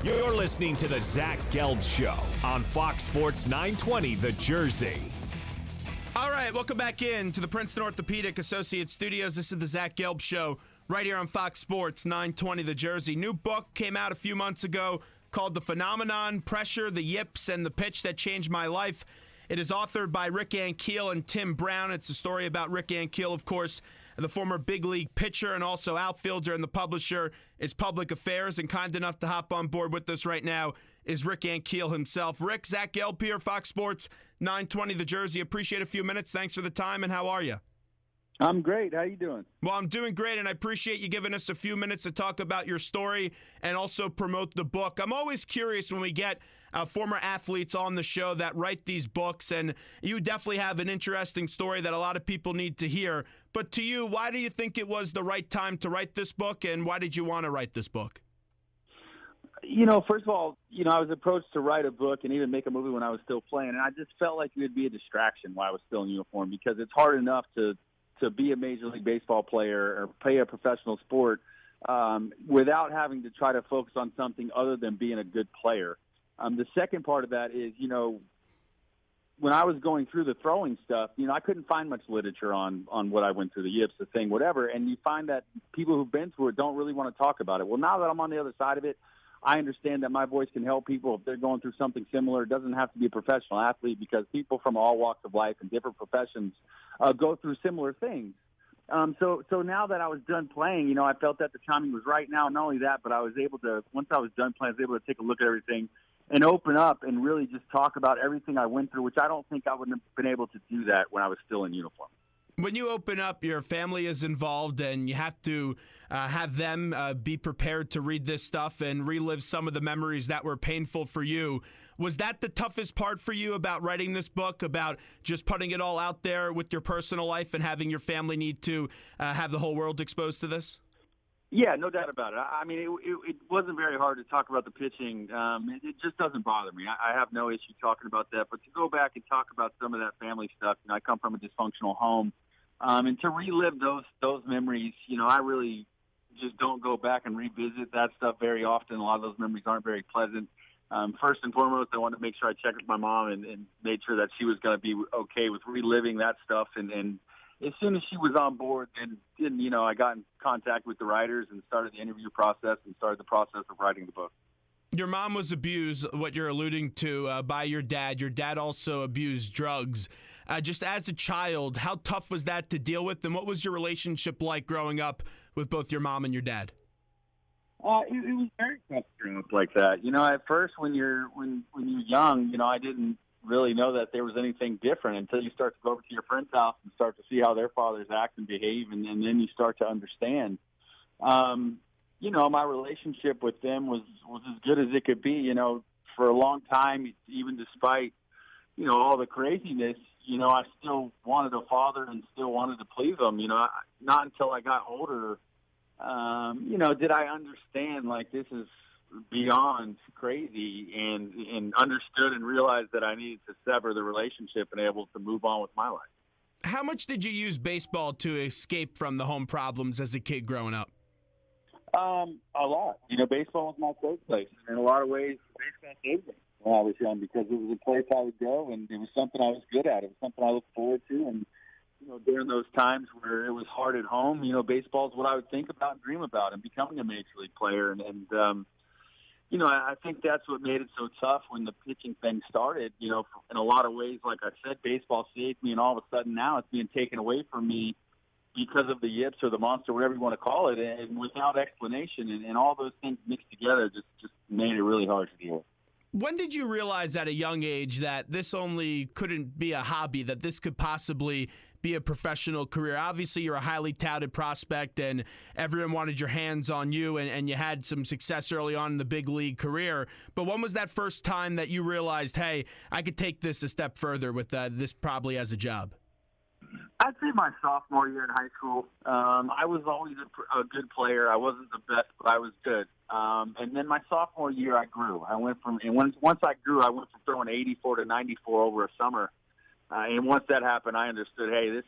You're listening to the Zach Gelb Show on Fox Sports 920 The Jersey. All right, welcome back in to the Princeton Orthopedic Associates Studios. This is the Zach Gelb Show right here on Fox Sports 920 The Jersey. New book came out a few months ago called The Phenomenon, Pressure, the Yips, and the Pitch That Changed My Life. It is authored by Rick Ankiel and Tim Brown. It's a story about Rick Ankiel, of course, the former big league pitcher and also outfielder, and the publisher is Public Affairs. And kind enough to hop on board with us right now is Rick Ankiel himself. Rick, Zach Gelb here, Fox Sports 920 The Jersey. Appreciate a few minutes. Thanks for the time, and how are you? I'm great. How you doing? Well, I'm doing great, and I appreciate you giving us a few minutes to talk about your story and also promote the book. I'm always curious when we get former athletes on the show that write these books, and you definitely have an interesting story that a lot of people need to hear. But to you, why do you think it was the right time to write this book, and why did you want to write this book? First of all, I was approached to write a book and even make a movie when I was still playing, and I just felt like it would be a distraction while I was still in uniform, because it's hard enough to be a Major League Baseball player or play a professional sport without having to try to focus on something other than being a good player. The second part of that is, when I was going through the throwing stuff, I couldn't find much literature on what I went through, the yips, the thing, whatever, and you find that people who've been through it don't really want to talk about it. Well, now that I'm on the other side of it, I understand that my voice can help people if they're going through something similar. It doesn't have to be a professional athlete, because people from all walks of life and different professions go through similar things. So now that I was done playing, I felt that the timing was right. Now, not only that, but I was able to, once I was done playing, I was able to take a look at everything and open up and really just talk about everything I went through, which I don't think I would have been able to do that when I was still in uniform. When you open up, your family is involved, and you have to have them be prepared to read this stuff and relive some of the memories that were painful for you. Was that the toughest part for you about writing this book, about just putting it all out there with your personal life and having your family need to have the whole world exposed to this? Yeah, no doubt about it. I mean, it wasn't very hard to talk about the pitching. It just doesn't bother me. I have no issue talking about that. But to go back and talk about some of that family stuff, I come from a dysfunctional home. And to relive those memories, I really just don't go back and revisit that stuff very often. A lot of those memories aren't very pleasant. First and foremost, I wanted to make sure I checked with my mom and made sure that she was going to be okay with reliving that stuff. And as soon as she was on board, then I got in contact with the writers and started the interview process and started the process of writing the book. Your mom was abused, what you're alluding to, by your dad. Your dad also abused drugs. Just as a child, how tough was that to deal with, and what was your relationship like growing up with both your mom and your dad? It was very tough growing up like that. At first when you're young, I didn't really know that there was anything different until you start to go over to your friend's house and start to see how their fathers act and behave, and then you start to understand. My relationship with them was as good as it could be. For a long time, even despite, all the craziness, I still wanted a father and still wanted to please them. Not until I got older, did I understand, like, this is beyond crazy, and understood and realized that I needed to sever the relationship and able to move on with my life. How much did you use baseball to escape from the home problems as a kid growing up? A lot. Baseball was my safe place. In a lot of ways, baseball saved me when I was young, because it was a place I would go, and it was something I was good at. It was something I looked forward to, and during those times where it was hard at home, baseball is what I would think about and dream about, and becoming a major league player. And I think that's what made it so tough when the pitching thing started. In a lot of ways, like I said, baseball saved me, and all of a sudden now it's being taken away from me because of the yips or the monster, whatever you want to call it, and without explanation. And all those things mixed together just made it really hard to deal with. When did you realize at a young age that this only couldn't be a hobby, that this could possibly be a professional career? Obviously, you're a highly touted prospect, and everyone wanted your hands on you, and you had some success early on in the big league career. But when was that first time that you realized, hey, I could take this a step further with this probably as a job? I'd say my sophomore year in high school. I was always a good player. I wasn't the best, but I was good. And then my sophomore year, I grew. Once I grew, I went from throwing 84 to 94 over a summer. And once that happened, I understood, hey,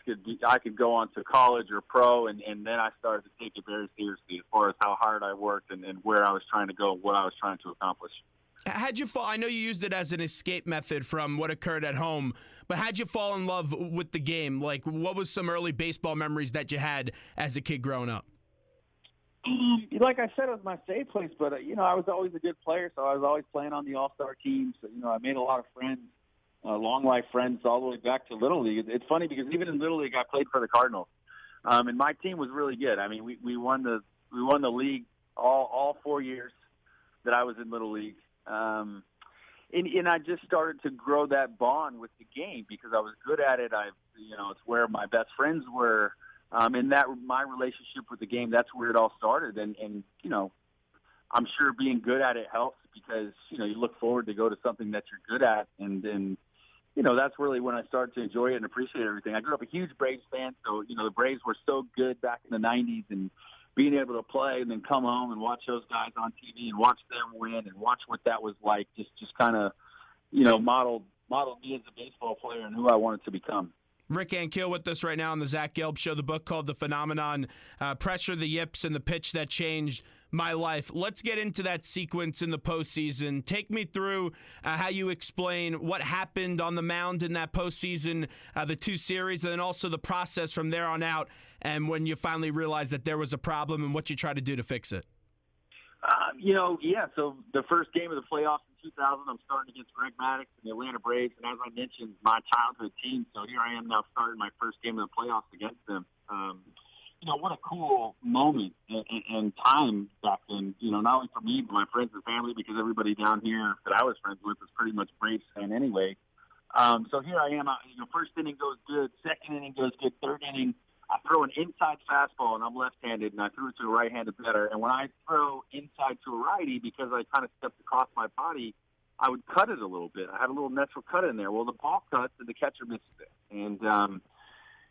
I could go on to college or pro, and then I started to take it very seriously as far as how hard I worked and where I was trying to go, what I was trying to accomplish. How'd you fall? I know you used it as an escape method from what occurred at home, but how'd you fall in love with the game? Like, what was some early baseball memories that you had as a kid growing up? Like I said, it was my safe place, but, I was always a good player, so I was always playing on the all-star team. So, I made a lot of friends, long life friends all the way back to Little League. It's funny because even in Little League, I played for the Cardinals, and my team was really good. I mean, we won the league all 4 years that I was in Little League. And I just started to grow that bond with the game because I was good at it. It's where my best friends were. And that my relationship with the game, that's where it all started. And I'm sure being good at it helps because, you look forward to go to something that you're good at. And that's really when I started to enjoy it and appreciate everything. I grew up a huge Braves fan. So, the Braves were so good back in the 90s, and being able to play and then come home and watch those guys on TV and watch them win and watch what that was like just kind of, modeled me as a baseball player and who I wanted to become. Rick Ankiel with us right now on the Zach Gelb Show, the book called The Phenomenon, Pressure, the Yips, and the Pitch That Changed My Life. Let's get into that sequence in the postseason. Take me through how you explain what happened on the mound in that postseason, the two series, and then also the process from there on out, and when you finally realized that there was a problem and what you tried to do to fix it. So the first game of the playoffs in 2000, I'm starting against Greg Maddux and the Atlanta Braves, and as I mentioned, my childhood team. So here I am now starting my first game of the playoffs against them. What a cool moment and time back then, not only for me, but my friends and family, because everybody down here that I was friends with was pretty much Braves fan anyway. So here I am, first inning goes good, second inning goes good, third inning, I throw an inside fastball, and I'm left-handed, and I threw it to a right-handed batter. And when I throw inside to a righty, because I kind of stepped across my body, I would cut it a little bit. I had a little natural cut in there. Well, the ball cuts, and the catcher misses it. And,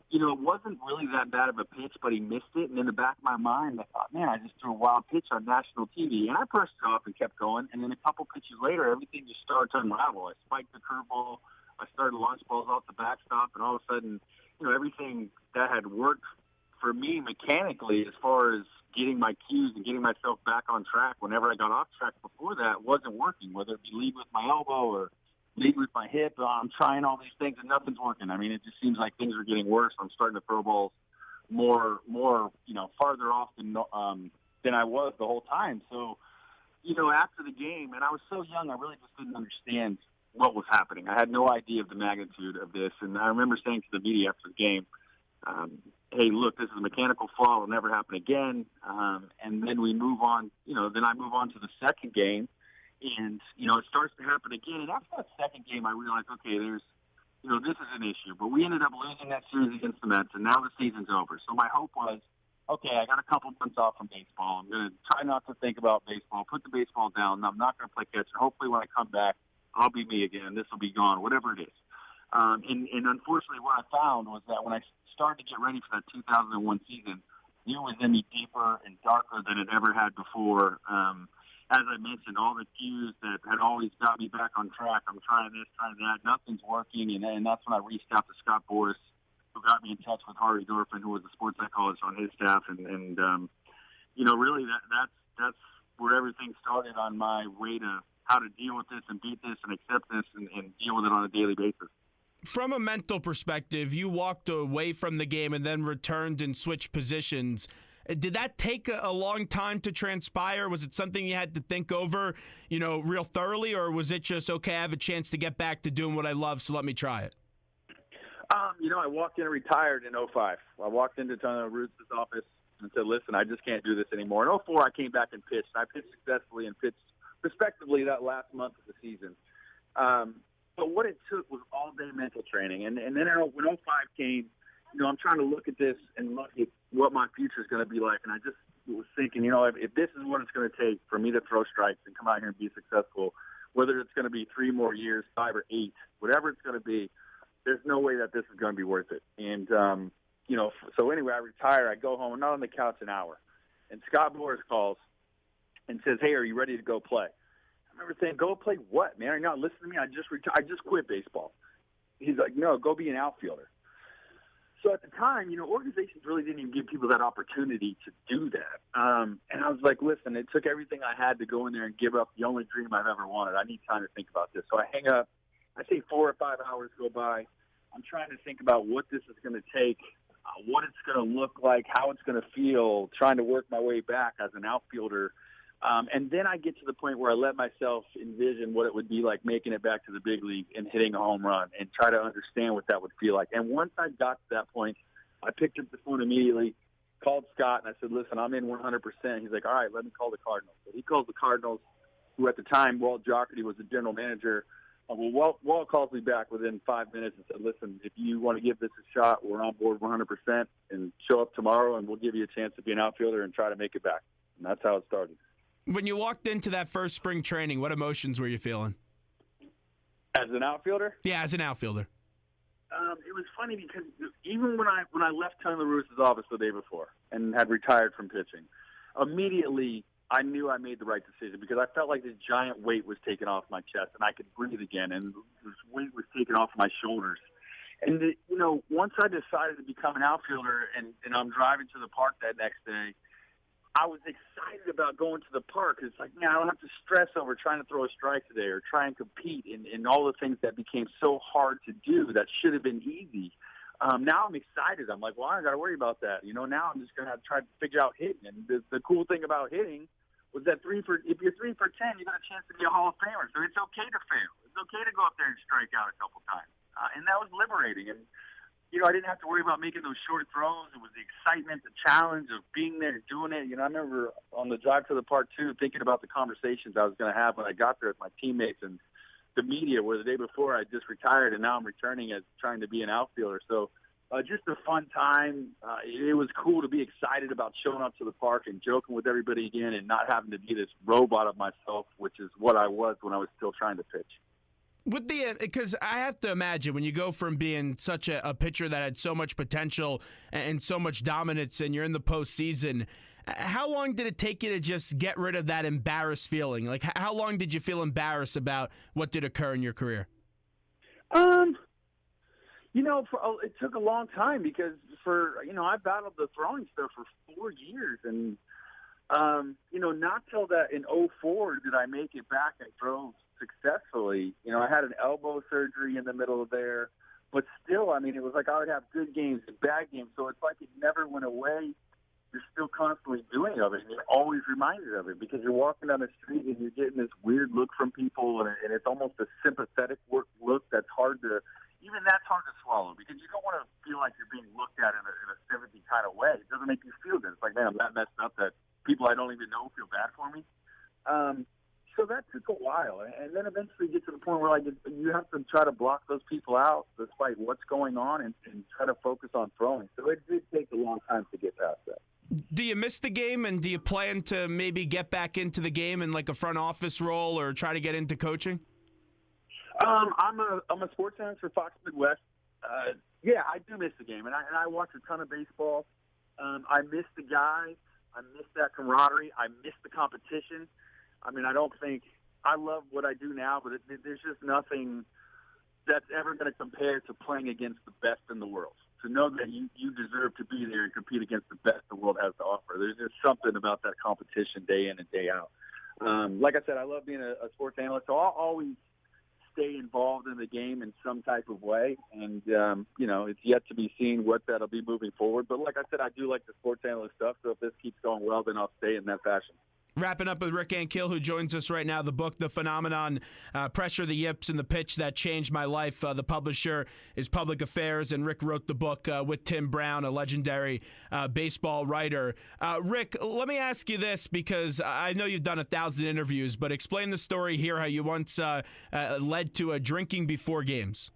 it wasn't really that bad of a pitch, but he missed it. And in the back of my mind, I thought, man, I just threw a wild pitch on national TV. And I brushed it off and kept going. And then a couple pitches later, everything just started to unravel. I spiked the curveball. I started to launch balls off the backstop, and all of a sudden, everything that had worked for me mechanically as far as getting my cues and getting myself back on track whenever I got off track before that wasn't working, whether it be lead with my elbow or lead with my hip. I'm trying all these things and nothing's working. I mean, it just seems like things are getting worse. I'm starting to throw balls more, farther off than I was the whole time. So, after the game, and I was so young, I really just didn't understand what was happening. I had no idea of the magnitude of this. And I remember saying to the media after the game, hey, look, this is a mechanical flaw. It'll never happen again. And then we move on, then I move on to the second game. And, it starts to happen again. And after that second game, I realized, okay, this is an issue. But we ended up losing that series against the Mets, and now the season's over. So my hope was, okay, I got a couple months off from baseball. I'm going to try not to think about baseball, put the baseball down. I'm not going to play catcher. Hopefully when I come back, I'll be me again. This will be gone, whatever it is. And unfortunately, what I found was that when I started to get ready for that 2001 season, it was in me deeper and darker than it ever had before. As I mentioned, all the cues that had always got me back on track. I'm trying this, trying that. Nothing's working. And that's when I reached out to Scott Boras, who got me in touch with Harvey Dorfman, who was a sports psychologist on his staff. And really that's where everything started on my way to how to deal with this and beat this and accept this and deal with it on a daily basis. From a mental perspective, you walked away from the game and then returned and switched positions. Did that take a long time to transpire? Was it something you had to think over, real thoroughly, or was it just, okay, I have a chance to get back to doing what I love, so let me try it? I walked in and retired in 2005. I walked into Tony Roots' office and said, listen, I just can't do this anymore. In 2004, I came back and pitched. I pitched successfully and pitched respectively that last month of the season. But what it took was all-day mental training. And then when 2005 came, I'm trying to look at this and look at what my future is going to be like. And I just was thinking, if this is what it's going to take for me to throw strikes and come out here and be successful, whether it's going to be 3 more years, 5 or 8, whatever it's going to be, there's no way that this is going to be worth it. And, so anyway, I retire. I go home. I'm not on the couch an hour. And Scott Boras calls and says, hey, are you ready to go play? I remember saying, go play what, man? Are you not listening to me? I just quit baseball. he's like, no, go be an outfielder. So at the time, organizations really didn't even give people that opportunity to do that. And I was like, listen, it took everything I had to go in there and give up the only dream I've ever wanted. I need time to think about this. So I hang up. I say 4 or 5 hours go by. I'm trying to think about what this is going to take, what it's going to look like, how it's going to feel, trying to work my way back as an outfielder. And then I get to the point where I let myself envision what it would be like making it back to the big league and hitting a home run and try to understand what that would feel like. And once I got to that point, I picked up the phone immediately, called Scott, and I said, listen, I'm in 100%. He's like, all right, let me call the Cardinals. So he calls the Cardinals, who at the time, Walt Jocketty was the general manager. Walt calls me back within 5 minutes and said, listen, if you want to give this a shot, we're on board 100% and show up tomorrow, and we'll give you a chance to be an outfielder and try to make it back. And that's how it started. When you walked into that first spring training, what emotions were you feeling? As an outfielder? Yeah, as an outfielder. It was funny because even when I left Tony La Russa's office the day before and had retired from pitching, immediately I knew I made the right decision because I felt like this giant weight was taken off my chest and I could breathe again, and this weight was taken off my shoulders. And, once I decided to become an outfielder and I'm driving to the park that next day, I was excited about going to the park. It's like, man, I don't have to stress over trying to throw a strike today or try and compete in all the things that became so hard to do that should have been easy. Now I'm excited. I'm like, well, I don't got to worry about that. Now I'm just going to have to try to figure out hitting. And the cool thing about hitting was that if you're 3 for 10, you got a chance to be a Hall of Famer. So it's okay to fail. It's okay to go up there and strike out a couple times. And that was liberating. And I didn't have to worry about making those short throws. It was the excitement, the challenge of being there and doing it. I remember on the drive to the park, too, thinking about the conversations I was going to have when I got there with my teammates and the media, where the day before I just retired and now I'm returning as trying to be an outfielder. So just a fun time. It was cool to be excited about showing up to the park and joking with everybody again and not having to be this robot of myself, which is what I was when I was still trying to pitch. Because I have to imagine when you go from being such a pitcher that had so much potential and so much dominance and you're in the postseason, how long did it take you to just get rid of that embarrassed feeling? Like, how long did you feel embarrassed about what did occur in your career? It took a long time because I battled the throwing stuff for 4 years. And, not till that in 2004 did I make it back and throw successfully. I had an elbow surgery in the middle of there, but still, it was like I would have good games and bad games. So it's like it never went away. You're still constantly doing of it, and you're always reminded of it because you're walking down the street and you're getting this weird look from people, and it's almost a sympathetic look that's hard to swallow because you don't want to feel like you're being looked at in a sympathy kind of way. It doesn't make you feel good. It's like, man, I'm that messed up that people I don't even know feel bad for me. So that took a while, and then eventually get to the point where you have to try to block those people out despite what's going on and try to focus on throwing. So it did take a long time to get past that. Do you miss the game, and do you plan to maybe get back into the game in like a front office role or try to get into coaching? I'm a sports analyst for Fox Midwest. Yeah, I do miss the game, and I watch a ton of baseball. I miss the guys. I miss that camaraderie. I miss the competition. I love what I do now, but there's just nothing that's ever going to compare to playing against the best in the world. To know that you deserve to be there and compete against the best the world has to offer. There's just something about that competition day in and day out. Like I said, I love being a sports analyst, so I'll always stay involved in the game in some type of way. And, it's yet to be seen what that'll be moving forward. But like I said, I do like the sports analyst stuff, so if this keeps going well, then I'll stay in that fashion. Wrapping up with Rick Ankiel, who joins us right now. The book, The Phenomenon, Pressure, the Yips, and the Pitch That Changed My Life. The publisher is Public Affairs, and Rick wrote the book with Tim Brown, a legendary baseball writer. Rick, let me ask you this, because I know you've done 1,000 interviews, but explain the story here, how you once led to drinking before games.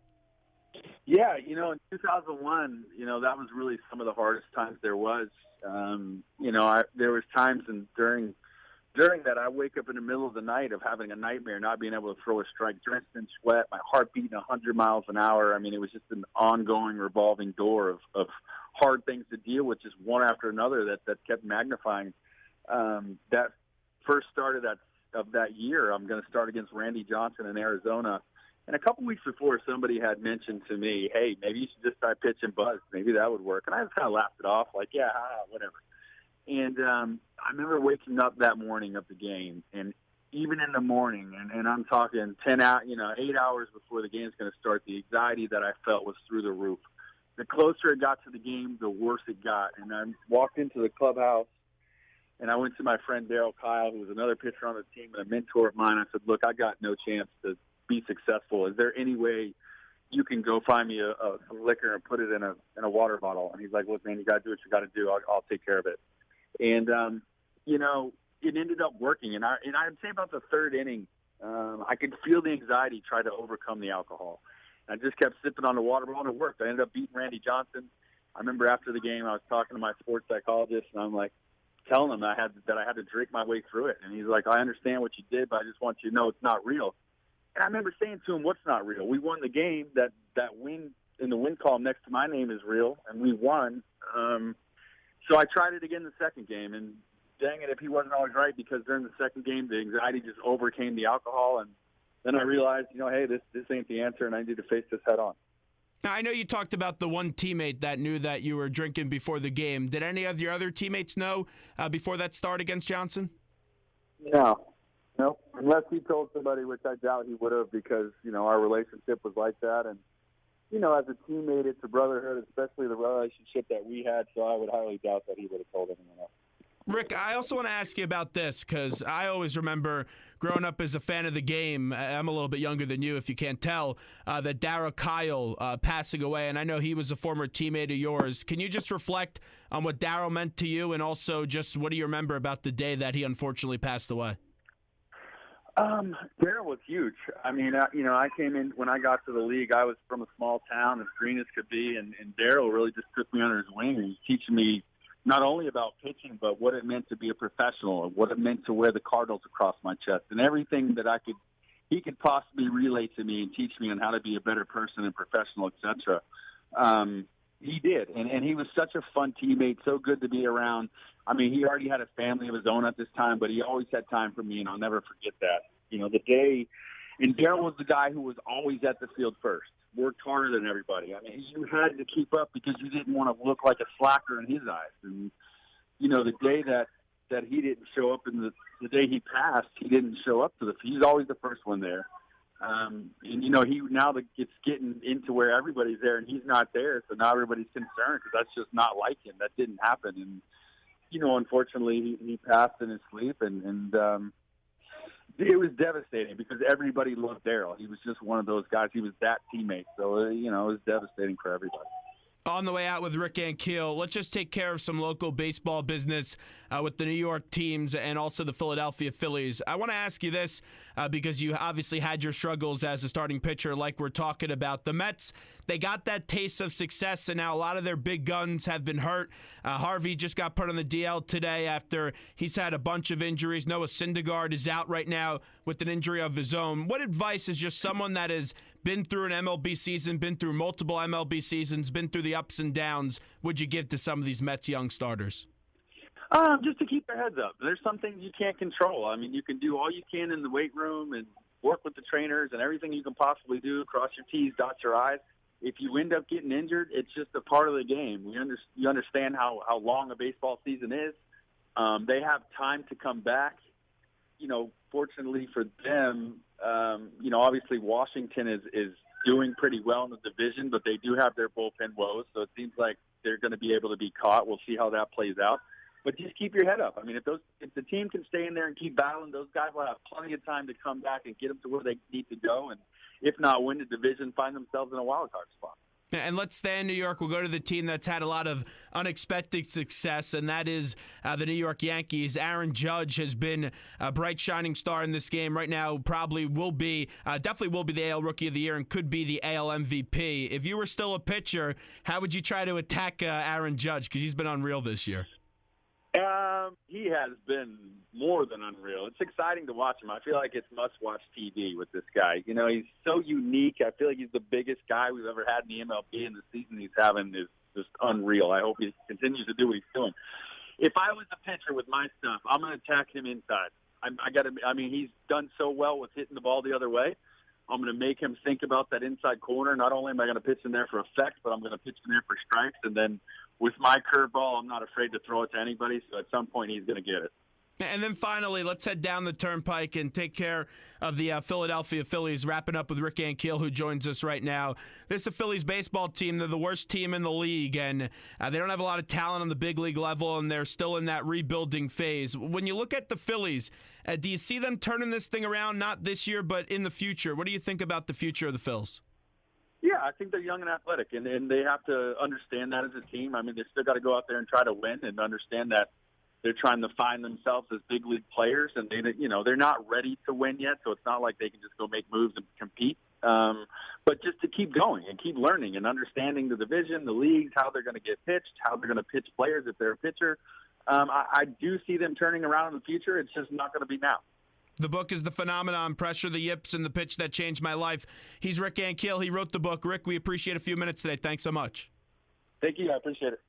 Yeah, in 2001, that was really some of the hardest times there was. There was times during that, I wake up in the middle of the night of having a nightmare, not being able to throw a strike, drenched in sweat, my heart beating 100 miles an hour. It was just an ongoing revolving door of hard things to deal with, just one after another that kept magnifying. That first start of that year, I'm going to start against Randy Johnson in Arizona, And a couple weeks before, somebody had mentioned to me, hey, maybe you should just try pitch and buzz. Maybe that would work. And I just kind of laughed it off, like, yeah, whatever. And I remember waking up that morning of the game, and even in the morning, and I'm talking 8 hours before the game's going to start, the anxiety that I felt was through the roof. The closer it got to the game, the worse it got. And I walked into the clubhouse, and I went to my friend Daryl Kyle, who was another pitcher on the team and a mentor of mine. I said, look, I got no chance to be successful. Is there any way you can go find me some liquor and put it in a water bottle? And he's like, look, man, you got to do what you got to do. I'll take care of it. And, it ended up working. And I'd say about the third inning, I could feel the anxiety try to overcome the alcohol. I just kept sipping on the water bottle, and it worked. I ended up beating Randy Johnson. I remember after the game, I was talking to my sports psychologist, and I'm like, telling him that I had to drink my way through it. And he's like, I understand what you did, but I just want you to know it's not real. And I remember saying to him, what's not real? We won the game. That win in the win column next to my name is real, and we won. So I tried it again the second game, and dang it, if he wasn't always right, because during the second game, the anxiety just overcame the alcohol. And then I realized, hey, this ain't the answer, and I need to face this head on. Now, I know you talked about the one teammate that knew that you were drinking before the game. Did any of your other teammates know before that start against Johnson? No, unless he told somebody, which I doubt he would have, because, our relationship was like that. And, as a teammate, it's a brotherhood, especially the relationship that we had, so I would highly doubt that he would have told anyone else. Rick, I also want to ask you about this, because I always remember growing up as a fan of the game. I'm a little bit younger than you, if you can't tell, that Darryl Kyle passing away, and I know he was a former teammate of yours. Can you just reflect on what Darryl meant to you, and also just what do you remember about the day that he unfortunately passed away? Darryl was huge. I mean, I came in when I got to the league. I was from a small town, as green as could be, and Darryl really just took me under his wing, and he's teaching me not only about pitching, but what it meant to be a professional, and what it meant to wear the Cardinals across my chest, and everything that he could possibly relay to me and teach me on how to be a better person and professional, etc. He did, and he was such a fun teammate, so good to be around. I mean, he already had a family of his own at this time, but he always had time for me, and I'll never forget that. The day, and Darryl was the guy who was always at the field first, worked harder than everybody. I mean, you had to keep up because you didn't want to look like a slacker in his eyes. And, the day that he didn't show up, and the day he passed, he didn't show up he's always the first one there. It's getting into where everybody's there and he's not there, so now everybody's concerned because that's just not like him. That didn't happen, and unfortunately, he passed in his sleep, and it was devastating because everybody loved Darryl. He was just one of those guys. He was that teammate, so it was devastating for everybody. On the way out with Rick Ankiel, let's just take care of some local baseball business with the New York teams and also the Philadelphia Phillies. I want to ask you this because you obviously had your struggles as a starting pitcher like we're talking about. The Mets, they got that taste of success, and now a lot of their big guns have been hurt. Harvey just got put on the DL today after he's had a bunch of injuries. Noah Syndergaard is out right now with an injury of his own. What advice is just someone that has been through an MLB season, been through multiple MLB seasons, been through the ups and downs, would you give to some of these Mets young starters? Just to keep their heads up. There's some things you can't control. I mean, you can do all you can in the weight room and work with the trainers and everything you can possibly do, cross your T's, dot your I's. If you end up getting injured, it's just a part of the game. You understand how long a baseball season is. They have time to come back. Fortunately for them, obviously Washington is doing pretty well in the division, but they do have their bullpen woes, so it seems like they're going to be able to be caught. We'll see how that plays out. But just keep your head up. I mean, if the team can stay in there and keep battling, those guys will have plenty of time to come back and get them to where they need to go, and if not win the division, find themselves in a wild card spot. And let's stay in New York. We'll go to the team that's had a lot of unexpected success, and that is the New York Yankees. Aaron Judge has been a bright, shining star in this game right now. Definitely will be the AL Rookie of the Year and could be the AL MVP. If you were still a pitcher, how would you try to attack Aaron Judge? Because he's been unreal this year. He has been more than unreal. It's exciting to watch him. I feel like it's must-watch TV with this guy. He's so unique. I feel like he's the biggest guy we've ever had in the MLB, and the season he's having is just unreal. I hope he continues to do what he's doing. If I was a pitcher with my stuff, I'm going to attack him inside. He's done so well with hitting the ball the other way. I'm going to make him think about that inside corner. Not only am I going to pitch in there for effect, but I'm going to pitch in there for strikes. And then with my curveball, I'm not afraid to throw it to anybody. So at some point, he's going to get it. And then finally, let's head down the turnpike and take care of the Philadelphia Phillies, wrapping up with Rick Ankiel, who joins us right now. This is a Phillies baseball team. They're the worst team in the league, and they don't have a lot of talent on the big league level, and they're still in that rebuilding phase. When you look at the Phillies, do you see them turning this thing around, not this year, but in the future? What do you think about the future of the Phils? Yeah, I think they're young and athletic, and they have to understand that as a team. I mean, they still got to go out there and try to win and understand that they're trying to find themselves as big league players, and they're not ready to win yet, so it's not like they can just go make moves and compete. But just to keep going and keep learning and understanding the division, the leagues, how they're going to get pitched, how they're going to pitch players if they're a pitcher. I do see them turning around in the future. It's just not going to be now. The book is The Phenomenon, Pressure, the Yips, and the Pitch That Changed My Life. He's Rick Ankiel. He wrote the book. Rick, we appreciate a few minutes today. Thanks so much. Thank you. I appreciate it.